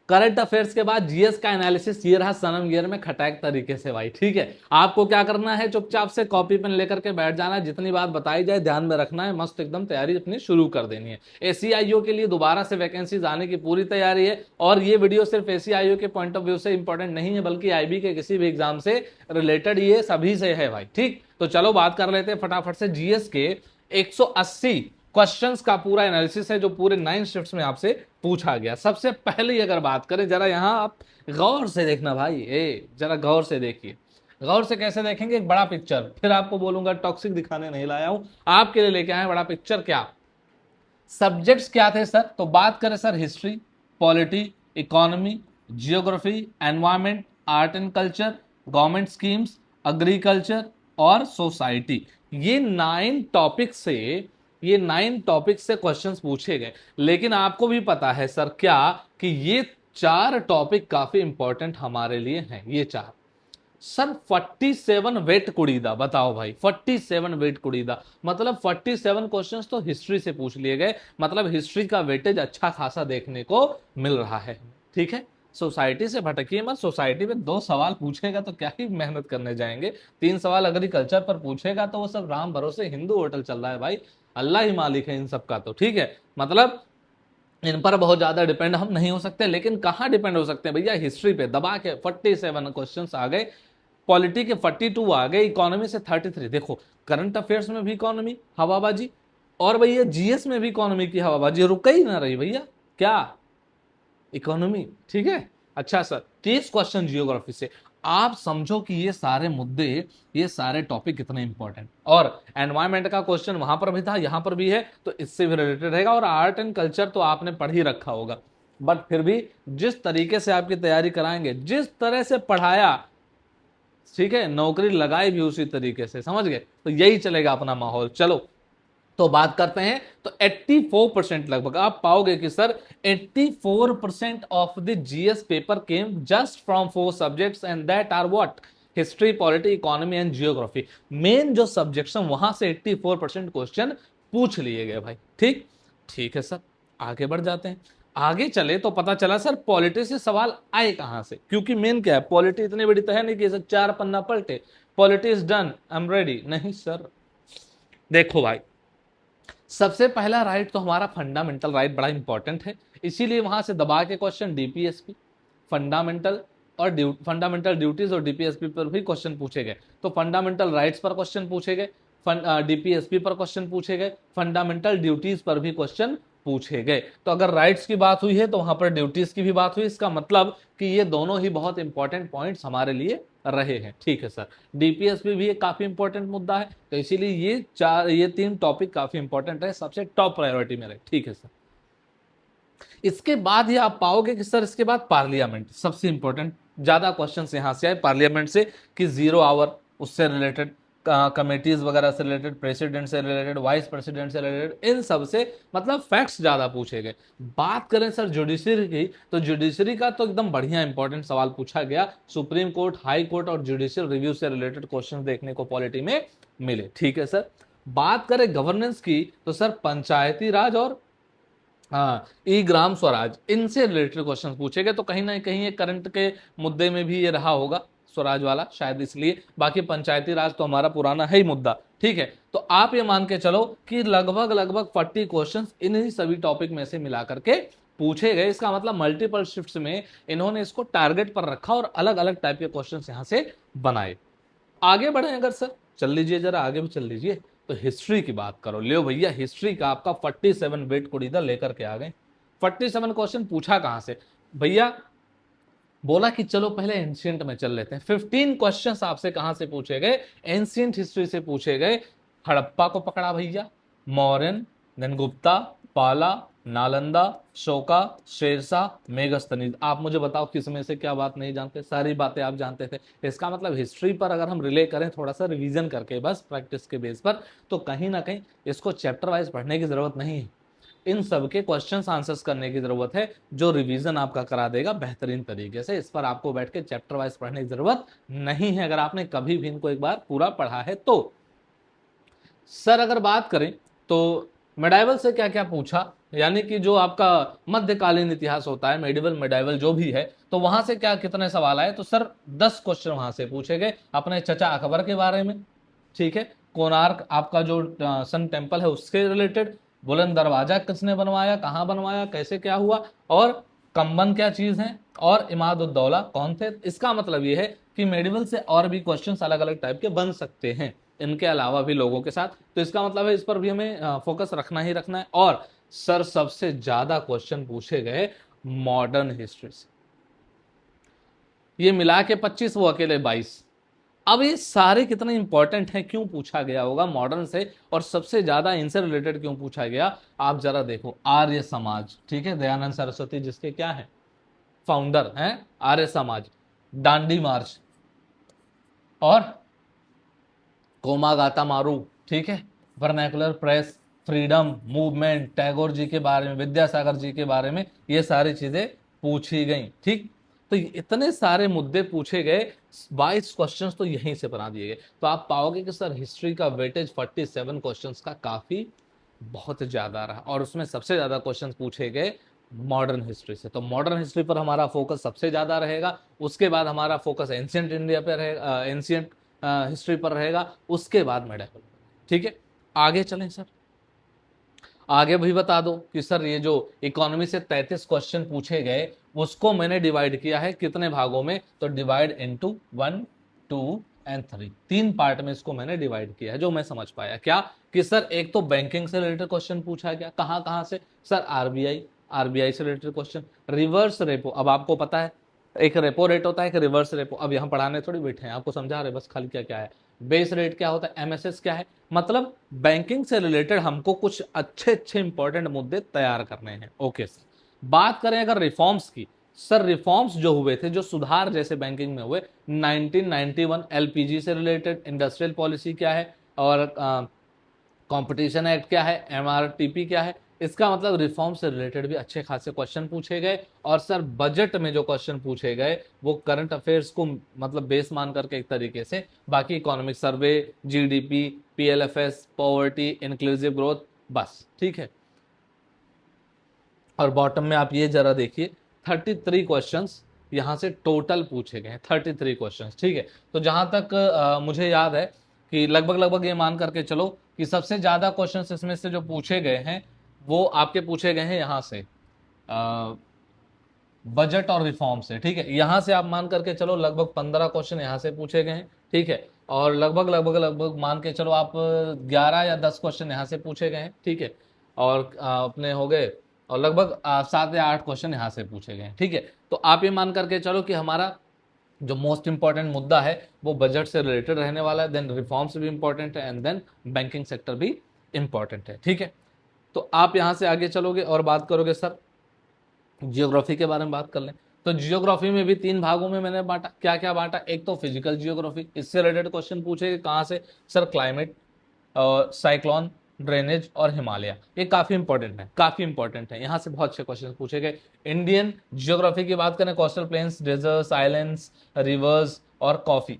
Current affairs के बाद GS का एनालिसिस ये रहा सनम गियर में खटैक तरीके से भाई, ठीक है। आपको क्या करना है, चुपचाप से कॉपी पेन लेकर के बैठ जाना है, जितनी बात बताई जाए ध्यान में रखना है, मस्त एकदम तैयारी अपनी शुरू कर देनी है। एसीआईओ के लिए दोबारा से वैकेंसीज आने की पूरी तैयारी है, और ये वीडियो सिर्फ एसीआईओ के पॉइंट ऑफ व्यू से इंपॉर्टेंट नहीं है, बल्कि आईबी के किसी भी एग्जाम से रिलेटेड ये सभी से है भाई, ठीक। तो चलो बात कर लेते हैं फटाफट से जीएस के 180 क्वेश्चंस का पूरा एनालिसिस है, जो पूरे 9 शिफ्ट्स में आपसे पूछा गया। सबसे पहले अगर बात करें, जरा यहां आप गौर से देखना भाई, जरा गौर से देखिए। गौर से कैसे देखेंगे, एक बड़ा पिक्चर, फिर आपको बोलूंगा टॉक्सिक दिखाने नहीं लाया हूं, आपके लिए लेके आए बड़ा पिक्चर। क्या सब्जेक्ट्स क्या थे सर, तो बात करें sir history, polity, economy, geography, environment, art and culture, government schemes, agriculture और सोसाइटी। ये 9 टॉपिक से क्वेश्चंस पूछे गए। लेकिन आपको भी पता है सर क्या, कि ये 4 टॉपिक काफी इंपॉर्टेंट हमारे लिए हैं। ये 4 सर 47 वेट कुड़ीदा, बताओ भाई 47 वेट कुड़ीदा, मतलब 47 क्वेश्चंस तो हिस्ट्री से पूछ लिए गए, मतलब हिस्ट्री का वेटेज अच्छा खासा देखने को मिल रहा है, ठीक है। सोसाइटी से भटकिए मत, सोसाइटी में 2 सवाल पूछेगा तो क्या ही मेहनत करने जाएंगे, 3 सवाल एग्रीकल्चर पर पूछेगा तो वो सब राम भरोसे हिंदू होटल चल रहा है भाई, अल्लाह ही मालिक है इन सब का, तो ठीक है। मतलब इन पर बहुत ज्यादा डिपेंड हम नहीं हो सकते, लेकिन कहां डिपेंड हो सकते हैं भैया, हिस्ट्री पे दबा के 47 क्वेश्चंस आ गए, पॉलिटी के 42 आ गए, इकोनॉमी से 33। देखो करंट अफेयर्स में भी इकोनॉमी हवाबाजी, और भैया जीएस में भी इकोनॉमी की हवाबाजी रुक ही ना रही भैया, क्या इकोनॉमी, ठीक है। अच्छा सर 30 क्वेश्चन जियोग्राफी से, आप समझो कि ये सारे मुद्दे, ये सारे टॉपिक कितने इंपॉर्टेंट। और एनवायरमेंट का क्वेश्चन वहां पर भी था, यहां पर भी है, तो इससे भी रिलेटेड रहेगा। और आर्ट एंड कल्चर तो आपने पढ़ ही रखा होगा, बट फिर भी जिस तरीके से आपकी तैयारी कराएंगे, जिस तरह से पढ़ाया, ठीक है, नौकरी लगाई भी उसी तरीके से, समझ गए, तो यही चलेगा अपना माहौल। चलो तो बात करते हैं, तो 84% लगभग आप पाओगे कि sir 84% of the GS paper came just from 4 subjects, and that are what, history, polity, economy and geography. Main जो सब्जेक्ट्स हैं वहां से 84% क्वेश्चन पूछ लिए गए भाई, ठीक। ठीक है सर, आगे बढ़ जाते हैं। आगे चले तो पता चला सर पॉलिटी से सवाल आए कहां से, क्योंकि मेन क्या है, पॉलिटी इतनी बड़ी तो है नहीं कि सर 4 पन्ना पलटे, polity is done I am ready, नहीं सर। देखो भाई, सबसे पहला राइट तो हमारा फंडामेंटल राइट बड़ा इंपॉर्टेंट है, इसीलिए वहां से दबा के question DPSP, fundamental fundamental duties और डीपीएसपी पर भी क्वेश्चन पूछे गए। तो फंडामेंटल राइट्स पर क्वेश्चन पूछे गए, डीपीएसपी पर क्वेश्चन पूछे गए, फंडामेंटल ड्यूटीज पर भी क्वेश्चन पूछे गए। तो अगर राइट्स की बात हुई है तो वहां पर ड्यूटीज की भी बात हुई, इसका मतलब कि ये दोनों ही बहुत इंपॉर्टेंट पॉइंट्स हमारे लिए रहे हैं, ठीक है सर। डीपीएसपी भी एक काफी इंपॉर्टेंट मुद्दा है, तो इसीलिए ये 3 टॉपिक काफी इंपॉर्टेंट है, सबसे टॉप प्रायोरिटी में रहे, ठीक है सर। इसके बाद ही आप पाओगे कि सर इसके बाद पार्लियामेंट सबसे इंपॉर्टेंट, ज्यादा क्वेश्चंस यहां से आए पार्लियामेंट से, कि 0 आवर उससे रिलेटेड, कमेटीज वगैरह से रिलेटेड, प्रेसिडेंट से रिलेटेड, वाइस प्रेसिडेंट से रिलेटेड, इन सब से मतलब फैक्ट्स ज्यादा पूछे गए। बात करें सर जुडिशरी की, तो जुडिशरी का तो एकदम बढ़िया इंपॉर्टेंट सवाल पूछा गया, सुप्रीम कोर्ट, हाई कोर्ट और जुडिशियल रिव्यू से रिलेटेड क्वेश्चन देखने को पॉलिटी में मिले, ठीक है सर। बात करें गवर्नेंस की, तो सर पंचायती राज और हाँ ई ग्राम स्वराज, इनसे रिलेटेड क्वेश्चन पूछे गए। तो कहीं ना कहीं ये करंट के मुद्दे में भी ये रहा होगा स्वराज वाला, शायद इसलिए। बाकी पंचायती राज तो हमारा पुराना है ही मुद्दा, ठीक है। तो आप ये मान के चलो कि लगभग लगभग 40 क्वेश्चंस इन्हीं सभी टॉपिक में से मिला करके पूछे गए। इसका मतलब मल्टीपल शिफ्ट्स में इन्होंने इसको टारगेट पर रखा और अलग अलग टाइप के क्वेश्चन यहां से बनाए। आगे बढ़े अगर सर, चल लीजिए जरा आगे भी चल लीजिए। तो हिस्ट्री की बात करो, लियो भैया हिस्ट्री का आपका 47 वेट को इधर लेकर के आ गए। 47 क्वेश्चन पूछा कहां से भैया, बोला कि चलो पहले एंशियंट में चल लेते हैं। 15 क्वेश्चंस आपसे कहां से पूछे गए, एंशियंट हिस्ट्री से पूछे गए। हड़प्पा को पकड़ा भैया, मौर्यन, देन गुप्ता, पाला, नालंदा, शोका, शेरशाह, मेगस्थनीज। आप मुझे बताओ किस में से क्या बात नहीं जानते, सारी बातें आप जानते थे। इसका मतलब हिस्ट्री पर अगर हम रिले करें थोड़ा सा रिवीजन करके, बस प्रैक्टिस के बेस पर, तो कहीं ना कहीं इसको चैप्टर वाइज पढ़ने की जरूरत नहीं है, इन सब के क्वेश्चंस आंसर्स करने की जरूरत है, जो रिवीजन आपका करा देगा बेहतरीन तरीके से। इस पर आपको बैठ के चैप्टर वाइज पढ़ने की जरूरत नहीं है, अगर आपने कभी भी इनको एक बार पूरा पढ़ा है तो। सर अगर बात करें तो मेडाइवल से क्या क्या पूछा, यानी कि जो आपका मध्यकालीन इतिहास होता है, मेडिवल मेडाइवल जो भी है, तो वहां से क्या कितने सवाल आए, तो सर 10 क्वेश्चन वहां से पूछे गए अपने चचा अकबर के बारे में, ठीक है, कोणार्क आपका जो सन टेम्पल है उसके रिलेटेड, बुलंद दरवाजा किसने बनवाया, कहाँ बनवाया, कैसे क्या हुआ, और कंबन क्या चीज है, और इमादुद्दौला कौन थे। इसका मतलब ये है कि मेडिवल से और भी क्वेश्चंस अलग अलग टाइप के बन सकते हैं, इनके अलावा भी लोगों के साथ, तो इसका मतलब है इस पर भी हमें फोकस रखना ही रखना है। और सर सबसे ज्यादा क्वेश्चन पूछे गए मॉडर्न हिस्ट्री से, ये मिला के 25, वो अकेले 22। अब ये सारे कितने इंपॉर्टेंट हैं, क्यों पूछा गया होगा मॉडर्न से, और सबसे ज्यादा इनसे रिलेटेड क्यों पूछा गया, आप जरा देखो। आर्य समाज, ठीक है, दयानंद सरस्वती जिसके क्या है, फाउंडर हैं, आर्य समाज, दांडी मार्च, और कोमागाता मारू, ठीक है, vernacular press, freedom movement, Tagore ji के बारे में, विद्यासागर जी के बारे में, ये सारी चीजें पूछी गई, ठीक। तो इतने सारे मुद्दे पूछे गए, 22 क्वेश्चंस तो यहीं से बना दिए गए। तो आप पाओगे कि सर हिस्ट्री का वेटेज 47 क्वेश्चंस का काफी बहुत ज्यादा रहा, और उसमें सबसे ज्यादा क्वेश्चंस पूछे गए मॉडर्न हिस्ट्री से। तो मॉडर्न हिस्ट्री पर हमारा फोकस सबसे ज्यादा रहेगा, उसके बाद हमारा फोकस एंशियंट इंडिया पर रहेगा, एंशियंट हिस्ट्री पर रहेगा, उसके बाद मेडिवल, ठीक है। आगे चलें सर, आगे भी बता दो कि सर ये जो इकोनॉमी से 33 क्वेश्चन पूछे गए, उसको मैंने डिवाइड किया है कितने भागों में, तो डिवाइड इनटू 1, 2 एंड 3, 3 पार्ट में इसको मैंने डिवाइड किया है। जो मैं समझ पाया क्या, कि सर एक तो बैंकिंग से रिलेटेड क्वेश्चन पूछा गया, कहां कहां से, सर आरबीआई, आरबीआई से रिलेटेड क्वेश्चन, रिवर्स रेपो, अब आपको पता है एक रेपो रेट होता है, एक रिवर्स रेपो, अब यहां पढ़ाने थोड़ी बैठे हैं, आपको समझा रहे बस खाली क्या क्या है, बेस रेट क्या होता है, एमएसएस क्या है, मतलब बैंकिंग से रिलेटेड हमको कुछ अच्छे अच्छे इंपॉर्टेंट मुद्दे तैयार करने हैं। ओके सर, बात करें अगर रिफॉर्म्स की, सर रिफॉर्म्स जो हुए थे, जो सुधार जैसे बैंकिंग में हुए, 1991 एलपीजी से रिलेटेड, इंडस्ट्रियल पॉलिसी क्या है, और कंपटीशन एक्ट क्या है, एमआरटीपी क्या है, इसका मतलब रिफॉर्म से रिलेटेड भी अच्छे खासे क्वेश्चन पूछे गए। और सर बजट में जो क्वेश्चन पूछे गए वो करंट अफेयर्स को मतलब बेस मान करके एक तरीके से, बाकी economic survey, GDP, PLFS, poverty, inclusive growth, बस, ठीक है। और बॉटम में आप ये जरा देखिए, 33 क्वेश्चंस यहां से टोटल पूछे गए हैं, 33 क्वेश्चंस, ठीक है। तो जहां तक मुझे याद है कि लगभग लगभग ये मान करके चलो कि सबसे ज्यादा क्वेश्चंस इसमें से जो पूछे गए हैं वो आपके पूछे गए हैं यहां से बजट और रिफॉर्म से, ठीक है। यहां से आप मान करके चलो लगभग 15 क्वेश्चन यहां से पूछे गए हैं, ठीक है। और लगभग लगभग लगभग मान के चलो आप 11 या 10 क्वेश्चन यहां से पूछे गए हैं, ठीक है। और अपने हो गए, और लगभग 7 या 8 क्वेश्चन यहां से पूछे गए हैं, ठीक है। तो आप ये मान करके चलो कि हमारा जो मोस्ट इंपॉर्टेंट मुद्दा है वो बजट से रिलेटेड रहने वाला है, देन रिफॉर्म्स भी इंपॉर्टेंट है, एंड देन बैंकिंग सेक्टर भी इंपॉर्टेंट है, ठीक है। तो आप यहां से आगे चलोगे और बात करोगे सर जियोग्राफी के बारे में बात कर लें। तो जियोग्राफी में भी 3 भागों में मैंने बांटा, क्या क्या बांटा, एक तो फिजिकल जियोग्राफी, इससे रिलेटेड क्वेश्चन पूछे कहां से, सर क्लाइमेट, साइक्लोन, ड्रेनेज और हिमालय, ये काफी इंपॉर्टेंट है, काफी इंपॉर्टेंट है, यहां से बहुत अच्छे क्वेश्चन पूछे गए। इंडियन जियोग्राफी की बात करें, coastal plains, deserts, islands, rivers और कॉफी,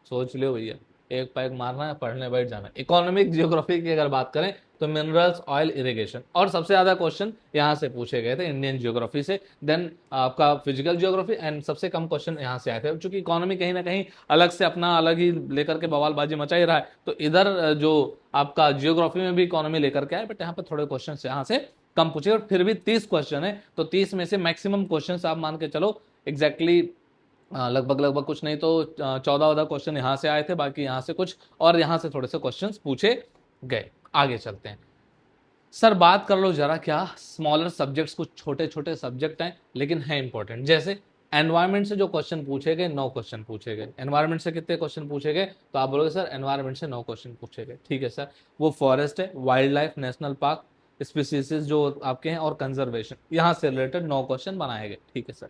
सोच लो भैया, एक पैक मारना है, पढ़ने बैठ जाना। इकोनॉमिक जियोग्राफी की अगर बात करें तो मिनरल्स, ऑयल, इरिगेशन, और सबसे ज्यादा क्वेश्चन यहां से पूछे गए थे इंडियन जियोग्राफी से, देन आपका फिजिकल जियोग्राफी, एंड सबसे कम क्वेश्चन यहां से आए थे। चूंकि इकोनॉमी कहीं ना कहीं अलग से अपना अलग ही लेकर के बवालबाजी मचा ही रहा है, तो इधर जो आपका जियोग्राफी में भी इकोनॉमी लेकर के आए, बट यहाँ पे थोड़े क्वेश्चन यहाँ से कम पूछे, और फिर भी 30 क्वेश्चन है, तो 30 में से मैक्सिमम क्वेश्चन आप मान के चलो एग्जैक्टली लगभग लगभग कुछ नहीं तो 14 क्वेश्चन यहाँ से आए थे, बाकी यहाँ से कुछ और यहाँ से थोड़े से क्वेश्चंस पूछे गए। आगे चलते हैं सर, बात कर लो जरा क्या स्मॉलर सब्जेक्ट्स, कुछ छोटे छोटे सब्जेक्ट हैं लेकिन है इंपॉर्टेंट, जैसे एनवायरमेंट से जो क्वेश्चन पूछे गए, 9 क्वेश्चन पूछे गए। एनवायरमेंट से कितने क्वेश्चन पूछे गए, तो आप बोलोगे सर एनवायरमेंट से 9 क्वेश्चन पूछे गए, ठीक है सर। वो फॉरेस्ट है, wild life, national park, species जो आपके हैं, और कंजर्वेशन, यहाँ से रिलेटेड 9 क्वेश्चन बनाए गए, ठीक है सर।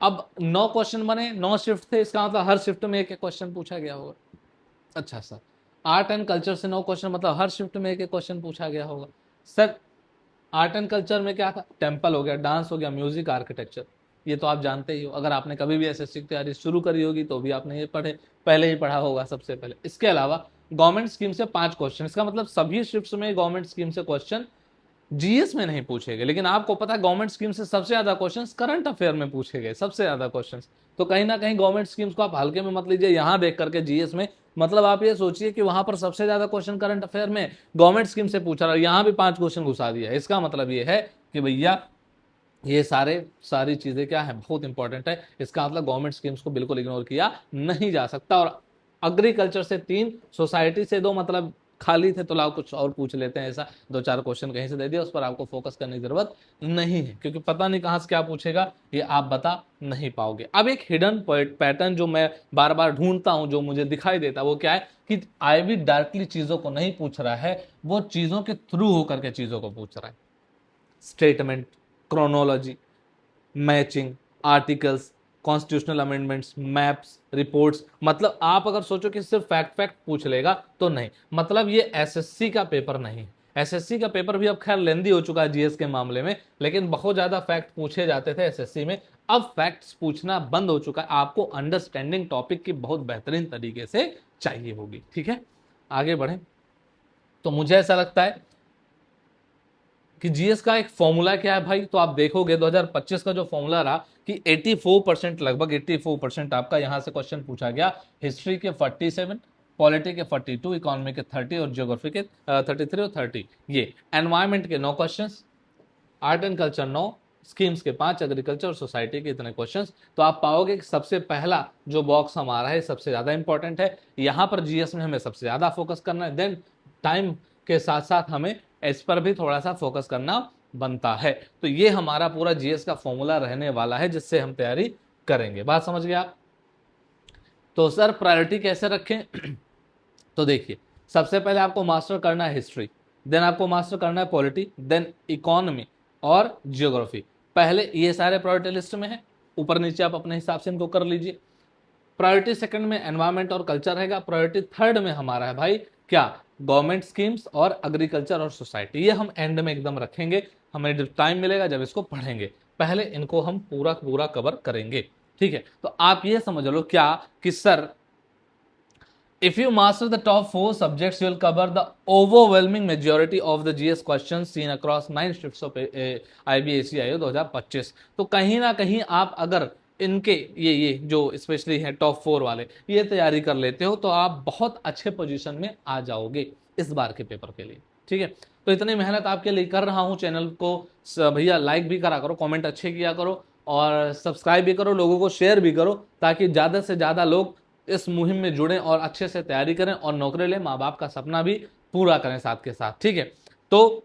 अब 9 क्वेश्चन बने, 9 शिफ्ट थे, इसका मतलब हर शिफ्ट में एक एक क्वेश्चन पूछा गया होगा। अच्छा सर, आर्ट एंड कल्चर से 9 क्वेश्चन, मतलब हर शिफ्ट में एक एक क्वेश्चन पूछा गया होगा। सर आर्ट एंड कल्चर में क्या था, टेम्पल हो गया, डांस हो गया, म्यूजिक, आर्किटेक्चर, ये तो आप जानते ही हो, अगर आपने कभी भी एसएससी की तैयारी शुरू करी होगी तो भी आपने ये पढ़े, पहले ही पढ़ा होगा सबसे पहले। इसके अलावा गवर्नमेंट स्कीम से 5 क्वेश्चन, इसका मतलब सभी शिफ्ट्स में गवर्नमेंट स्कीम से क्वेश्चन जीएस में नहीं पूछे गए। लेकिन आपको पता है गवर्नमेंट स्कीम से सबसे ज्यादा क्वेश्चंस करंट अफेयर में पूछे गए, सबसे ज्यादा क्वेश्चंस। तो कहीं ना कहीं गवर्नमेंट स्कीम्स को आप हल्के में मत लीजिए यहां देख करके जीएस में, मतलब आप ये सोचिए कि वहां पर सबसे ज्यादा क्वेश्चन करंट अफेयर में गवर्नमेंट स्कीम से पूछा रहा है, यहां भी 5 क्वेश्चन घुसा दिया। इसका मतलब ये है कि भैया ये सारी चीजें क्या है, बहुत इंपॉर्टेंट है। इसका मतलब गवर्नमेंट स्कीम्स को बिल्कुल इग्नोर किया नहीं जा सकता। और एग्रीकल्चर से 3, सोसाइटी से 2, मतलब खाली थे तो लाओ कुछ और पूछ लेते हैं, ऐसा 2-4 क्वेश्चन कहीं से दे दिया, उस पर आपको फोकस करने की जरूरत नहीं है, क्योंकि पता नहीं कहां से क्या पूछेगा, ये आप बता नहीं पाओगे। अब एक हिडन पैटर्न जो मैं बार बार ढूंढता हूं, जो मुझे दिखाई देता है, वो क्या है कि आईबी डायरेक्टली चीजों को नहीं पूछ रहा है, वो चीजों के थ्रू होकर के चीजों को पूछ रहा है। Statement, chronology, matching, articles, constitutional amendments, maps, reports. मतलब आप अगर सोचो कि सिर्फ फैक्ट पूछ लेगा तो नहीं, मतलब ये एसएससी का पेपर नहीं है। एसएससी का पेपर भी अब खैर लेंदी हो चुका है जीएस के मामले में, लेकिन बहुत ज्यादा फैक्ट पूछे जाते थे एसएससी में, अब फैक्ट्स पूछना बंद हो चुका है। आपको अंडरस्टैंडिंग टॉपिक की बहुत बेहतरीन तरीके से चाहिए होगी। ठीक है, आगे बढ़े। तो मुझे ऐसा लगता है कि जीएस का एक फॉर्मूला क्या है भाई, तो आप देखोगे 2025 का जो फॉर्मूला रहा कि 84%, लगभग 84% आपका यहां से क्वेश्चन पूछा गया। हिस्ट्री के 47, पॉलिटी के 42, इकोनॉमी के 30 और ज्योग्राफी के 33 और 30। ये एनवायरमेंट के 9 question, art and culture 9, schemes के 5, एग्रीकल्चर और सोसाइटी के इतने क्वेश्चंस। तो आप पाओगे कि सबसे पहला जो बॉक्स हमारा है सबसे ज्यादा इंपॉर्टेंट है, यहां पर जीएस में हमें सबसे ज्यादा फोकस करना है। देन टाइम के साथ साथ हमें इस पर भी थोड़ा सा फोकस करना बनता है। तो ये हमारा पूरा जीएस का फॉर्मूला रहने वाला है जिससे हम तैयारी करेंगे। बात समझ गए आप? तो सर प्रायोरिटी कैसे रखें? तो देखिए, सबसे पहले आपको मास्टर करना है हिस्ट्री, देन आपको मास्टर करना है पॉलिटी, देन इकोनॉमी और जियोग्राफी। पहले ये सारे प्रायोरिटी लिस्ट में है, ऊपर नीचे आप अपने हिसाब से इनको कर लीजिए। प्रायोरिटी सेकंड में एनवायरमेंट और कल्चर रहेगा। प्रायोरिटी थर्ड में हमारा है भाई क्या, गवर्नमेंट स्कीम्स और एग्रीकल्चर और सोसाइटी। ये हम एंड में एकदम रखेंगे, हमें जब टाइम मिलेगा जब इसको पढ़ेंगे, पहले इनको हम पूरा पूरा कवर करेंगे। ठीक है, तो आप ये समझ लो क्या कि sir if you master the top 4 subjects, you will cover the overwhelming majority of the GS questions seen across 9 shifts of IBACIO 2025। तो कहीं ना कहीं आप अगर इनके ये जो स्पेशली है टॉप 4 वाले, ये तैयारी कर लेते हो तो आप बहुत अच्छे पोजीशन में आ जाओगे इस बार के पेपर के लिए। ठीक है, तो इतनी मेहनत आपके लिए कर रहा हूं। चैनल को भैया लाइक भी करा करो, कमेंट अच्छे किया करो और सब्सक्राइब भी करो, लोगों को शेयर भी करो, ताकि ज़्यादा से ज़्यादा लोग इस मुहिम में जुड़ें और अच्छे से तैयारी करें और नौकरी लें, माँ बाप का सपना भी पूरा करें साथ के साथ। ठीक है, तो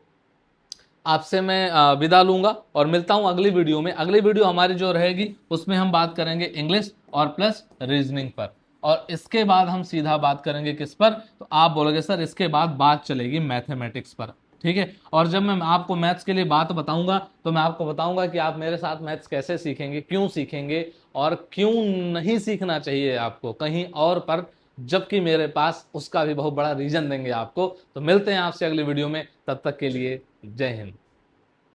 आपसे मैं विदा लूंगा और मिलता हूं अगली वीडियो में। अगली वीडियो हमारी जो रहेगी उसमें हम बात करेंगे इंग्लिश और प्लस रीजनिंग पर, और इसके बाद हम सीधा बात करेंगे किस पर, तो आप बोलोगे सर इसके बाद बात चलेगी मैथमेटिक्स पर। ठीक है, और जब मैं आपको मैथ्स के लिए बात बताऊंगा तो मैं आपको बताऊंगा कि आप मेरे साथ मैथ्स कैसे सीखेंगे, क्यों सीखेंगे और क्यों नहीं सीखना चाहिए आपको कहीं और पर, जबकि मेरे पास उसका भी बहुत बड़ा रीजन देंगे आपको। तो मिलते हैं आपसे अगली वीडियो में, तब तक के लिए जय हिंद।